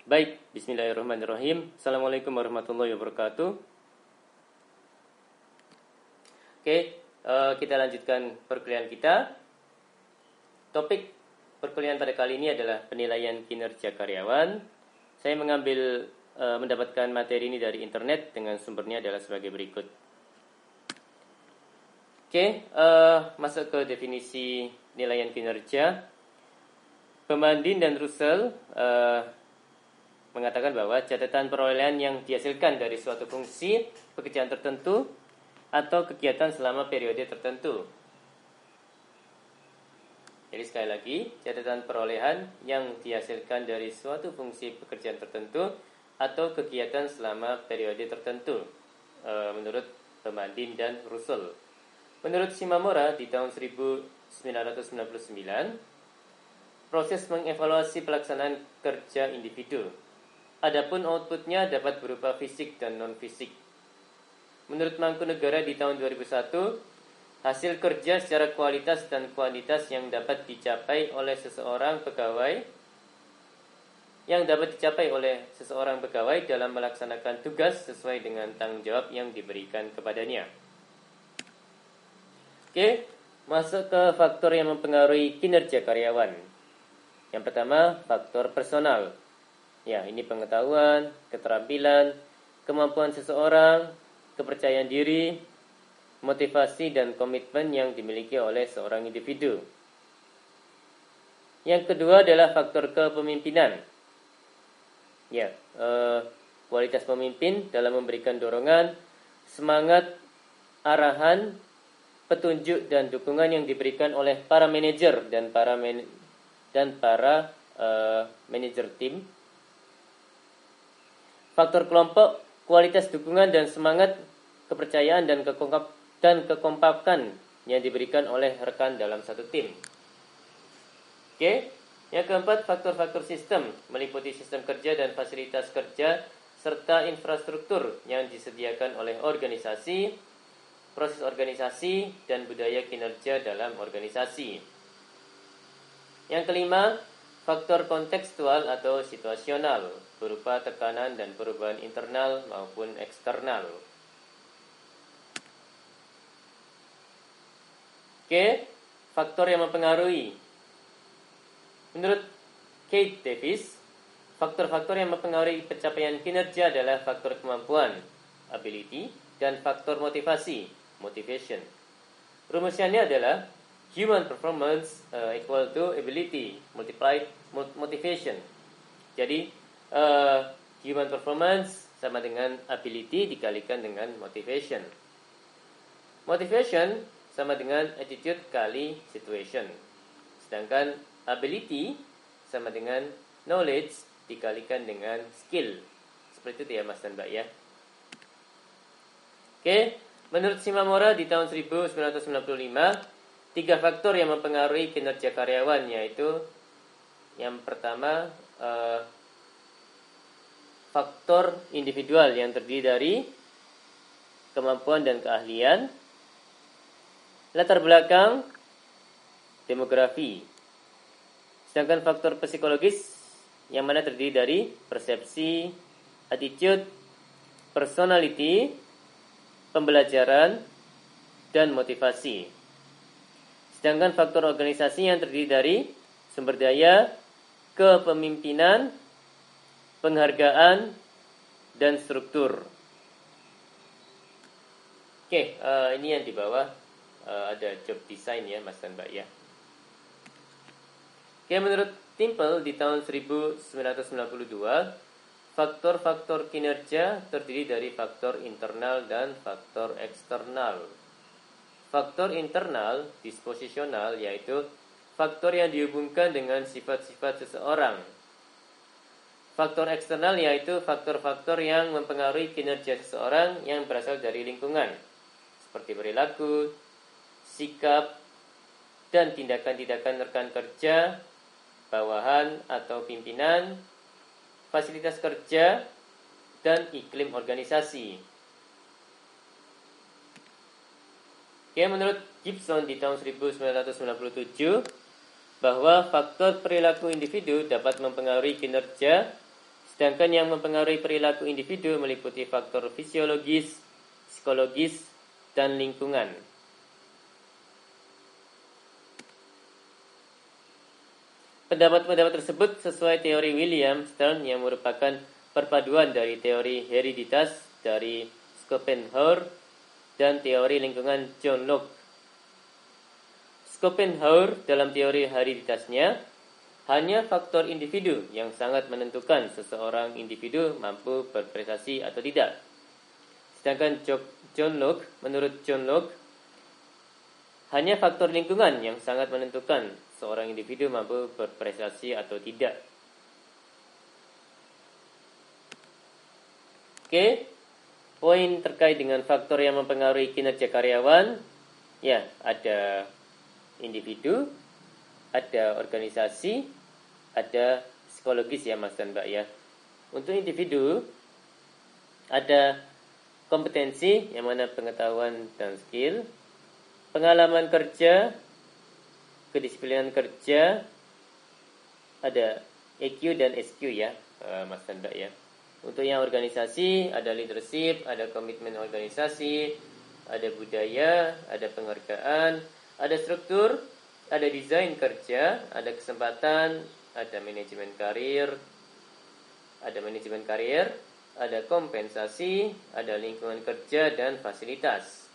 Baik, bismillahirrahmanirrahim. Assalamualaikum warahmatullahi wabarakatuh. Oke, kita lanjutkan perkuliahan kita. Topik perkuliahan pada kali ini adalah penilaian kinerja karyawan. Saya mendapatkan materi ini dari internet dengan sumbernya adalah sebagai berikut. Oke, masuk ke definisi penilaian kinerja. Pembanding dan Russell mengatakan bahwa catatan perolehan yang dihasilkan dari suatu fungsi pekerjaan tertentu atau kegiatan selama periode tertentu. Jadi sekali lagi, catatan perolehan yang dihasilkan dari suatu fungsi pekerjaan tertentu atau kegiatan selama periode tertentu, menurut Pembanding dan Russell. Menurut Shimamura di tahun 1999, proses mengevaluasi pelaksanaan kerja individu. Adapun outputnya dapat berupa fisik dan non-fisik. Menurut Mangkunegara di tahun 2001, hasil kerja secara kualitas dan kuantitas yang dapat dicapai oleh seseorang pegawai dalam melaksanakan tugas sesuai dengan tanggung jawab yang diberikan kepadanya. Oke, masuk ke faktor yang mempengaruhi kinerja karyawan. Yang pertama, faktor personal. Ya, ini pengetahuan, keterampilan, kemampuan seseorang, kepercayaan diri, motivasi dan komitmen yang dimiliki oleh seorang individu. Yang kedua adalah faktor kepemimpinan. Ya, kualitas pemimpin dalam memberikan dorongan, semangat, arahan, petunjuk dan dukungan yang diberikan oleh para manajer dan para manajer tim. Faktor kelompok, kualitas dukungan dan semangat, kepercayaan dan kekompakan yang diberikan oleh rekan dalam satu tim. Oke, yang keempat, faktor-faktor sistem meliputi sistem kerja dan fasilitas kerja serta infrastruktur yang disediakan oleh organisasi, proses organisasi dan budaya kinerja dalam organisasi. Yang kelima, faktor kontekstual atau situasional berupa tekanan dan perubahan internal maupun eksternal. Oke, faktor yang mempengaruhi. Menurut Kate Davis, faktor-faktor yang mempengaruhi pencapaian kinerja adalah faktor kemampuan, ability, dan faktor motivasi, motivation. Rumusnya adalah human performance equal to ability multiplied motivation. Jadi human performance sama dengan ability dikalikan dengan motivation. Motivation sama dengan attitude kali situation. Sedangkan ability sama dengan knowledge dikalikan dengan skill. Seperti itu ya Mas dan Mbak ya. Oke, menurut Shimamura di tahun 1995, 3 faktor yang mempengaruhi kinerja karyawan, yaitu yang pertama, faktor individual yang terdiri dari kemampuan dan keahlian, latar belakang, demografi. Sedangkan faktor psikologis yang mana terdiri dari persepsi, attitude, personality, pembelajaran, dan motivasi. Sedangkan faktor organisasi yang terdiri dari sumber daya, kepemimpinan, penghargaan, dan struktur. Oke, ini yang di bawah ada job design ya Mas dan Mbak ya. Oke, menurut Temple di tahun 1992, faktor-faktor kinerja terdiri dari faktor internal dan faktor eksternal. Faktor internal, disposisional, yaitu faktor yang dihubungkan dengan sifat-sifat seseorang. Faktor eksternal yaitu faktor-faktor yang mempengaruhi kinerja seseorang yang berasal dari lingkungan, seperti perilaku, sikap, dan tindakan-tindakan rekan kerja, bawahan atau pimpinan, fasilitas kerja, dan iklim organisasi. Oke, menurut Gibson di tahun 1997, bahwa faktor perilaku individu dapat mempengaruhi kinerja Sedangkan yang mempengaruhi perilaku individu meliputi faktor fisiologis, psikologis, dan lingkungan. Pendapat-pendapat tersebut sesuai teori William Stern yang merupakan perpaduan dari teori hereditas dari Schopenhauer dan teori lingkungan John Locke. Schopenhauer dalam teori hereditasnya, hanya faktor individu yang sangat menentukan seseorang individu mampu berprestasi atau tidak. Sedangkan menurut John Locke, hanya faktor lingkungan yang sangat menentukan seorang individu mampu berprestasi atau tidak. Oke, poin terkait dengan faktor yang mempengaruhi kinerja karyawan, ya ada individu, ada organisasi, ada psikologis ya Mas dan Mbak ya. Untuk individu ada kompetensi yang mana pengetahuan dan skill, pengalaman kerja, kedisiplinan kerja, ada EQ dan SQ ya Mas dan Mbak ya. Untuk yang organisasi ada leadership, ada komitmen organisasi, ada budaya, ada penghargaan, ada struktur, ada desain kerja, ada kesempatan, ada manajemen karir, ada kompensasi, ada lingkungan kerja dan fasilitas.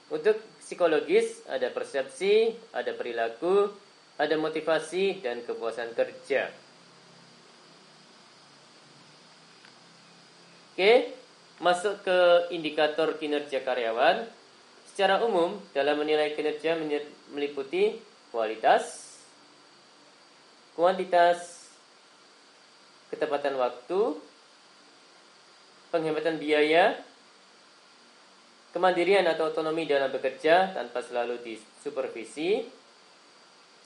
Untuk psikologis ada persepsi, ada perilaku, ada motivasi dan kepuasan kerja. Oke, masuk ke indikator kinerja karyawan. Secara umum, dalam menilai kinerja meliputi kualitas, kuantitas, ketepatan waktu, penghematan biaya, kemandirian atau otonomi dalam bekerja tanpa selalu disupervisi,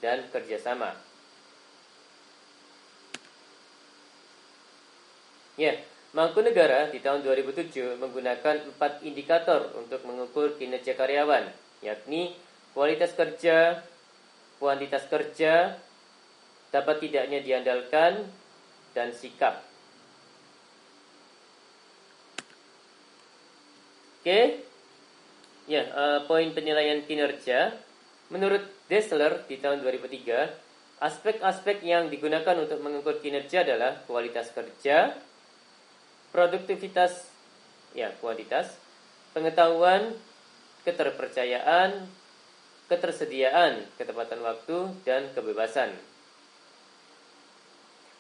dan kerjasama. Ya, Mangkunegara di tahun 2007 menggunakan 4 indikator untuk mengukur kinerja karyawan, yakni kualitas kerja, kuantitas kerja, dapat tidaknya diandalkan, dan sikap. Oke, ya poin penilaian kinerja. Menurut Dessler di tahun 2003, aspek-aspek yang digunakan untuk mengukur kinerja adalah kualitas kerja, produktivitas, kuantitas, pengetahuan, keterpercayaan, ketersediaan, ketepatan waktu, dan kebebasan.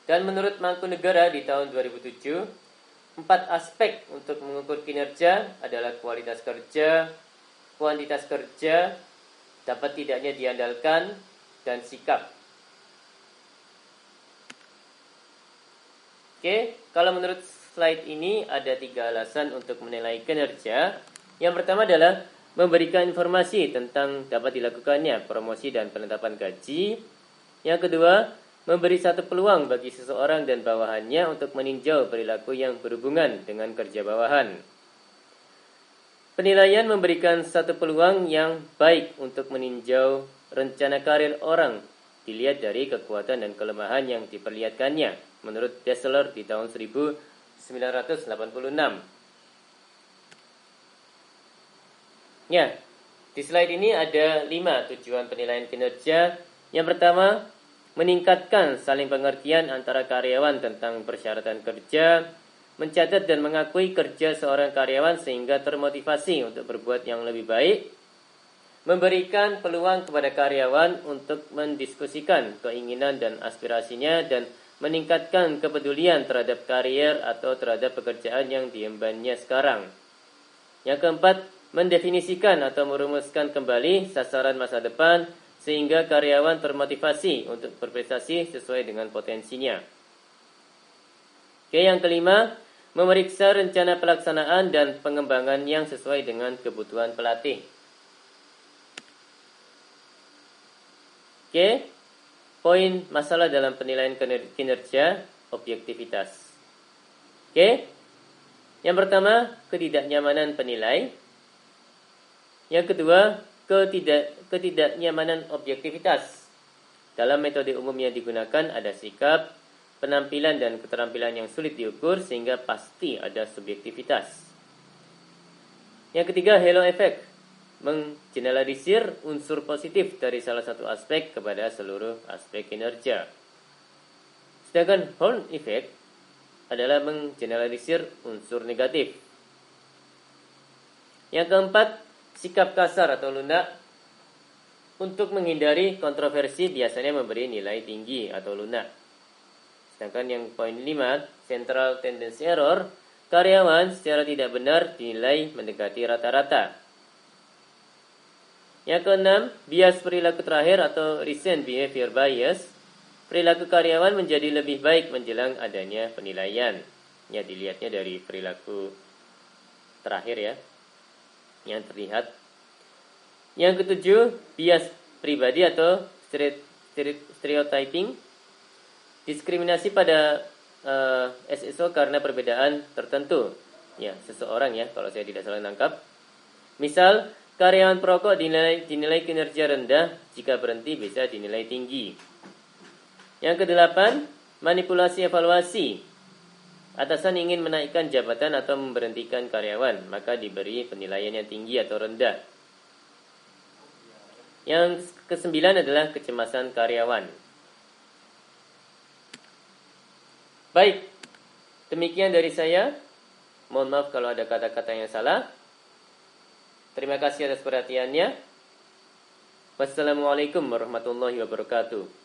Dan menurut Mangkunegara di tahun 2007, 4 aspek untuk mengukur kinerja adalah kualitas kerja, kuantitas kerja, dapat tidaknya diandalkan, dan sikap. Oke, kalau menurut slide ini ada 3 alasan untuk menilai kinerja. Yang pertama adalah memberikan informasi tentang dapat dilakukannya promosi dan penetapan gaji. Yang kedua, memberi satu peluang bagi seseorang dan bawahannya untuk meninjau perilaku yang berhubungan dengan kerja bawahan. Penilaian memberikan satu peluang yang baik untuk meninjau rencana karir orang dilihat dari kekuatan dan kelemahan yang diperlihatkannya menurut Dessler di tahun 1986. Ya, di slide ini ada 5 tujuan penilaian kinerja. Yang pertama, meningkatkan saling pengertian antara karyawan tentang persyaratan kerja, mencatat dan mengakui kerja seorang karyawan sehingga termotivasi untuk berbuat yang lebih baik, memberikan peluang kepada karyawan untuk mendiskusikan keinginan dan aspirasinya, dan meningkatkan kepedulian terhadap karier atau terhadap pekerjaan yang diembannya sekarang. Yang keempat, mendefinisikan atau merumuskan kembali sasaran masa depan sehingga karyawan termotivasi untuk berprestasi sesuai dengan potensinya. Oke, yang kelima, memeriksa rencana pelaksanaan dan pengembangan yang sesuai dengan kebutuhan pelatih. Oke, poin masalah dalam penilaian kinerja, objektivitas. Oke, yang pertama, ketidaknyamanan penilai. Yang kedua, ketidaknyamanan objektivitas. Dalam metode umum yang digunakan ada sikap, penampilan dan keterampilan yang sulit diukur sehingga pasti ada subjektivitas. Yang ketiga, halo effect, menggeneralisir unsur positif dari salah satu aspek kepada seluruh aspek kinerja. Sedangkan Horn effect adalah menggeneralisir unsur negatif. Yang keempat, sikap kasar atau lunak. Untuk menghindari kontroversi biasanya memberi nilai tinggi atau lunak. Sedangkan yang poin 5, central tendency error, karyawan secara tidak benar dinilai mendekati rata-rata. Yang keenam, bias perilaku terakhir atau recent behavior bias. Perilaku karyawan menjadi lebih baik menjelang adanya penilaian. Ya, dilihatnya dari perilaku terakhir ya, yang terlihat. Yang ketujuh, bias pribadi atau stereotyping. Diskriminasi pada SSO karena perbedaan tertentu. Ya, seseorang ya, kalau saya tidak salah nangkap. Misal, karyawan perokok dinilai kinerja rendah, jika berhenti bisa dinilai tinggi. Yang kedelapan, manipulasi evaluasi. Atasan ingin menaikkan jabatan atau memberhentikan karyawan, maka diberi penilaian yang tinggi atau rendah. Yang kesembilan adalah kecemasan karyawan. Baik, demikian dari saya. Mohon maaf kalau ada kata-kata yang salah. Terima kasih atas perhatiannya. Wassalamualaikum warahmatullahi wabarakatuh.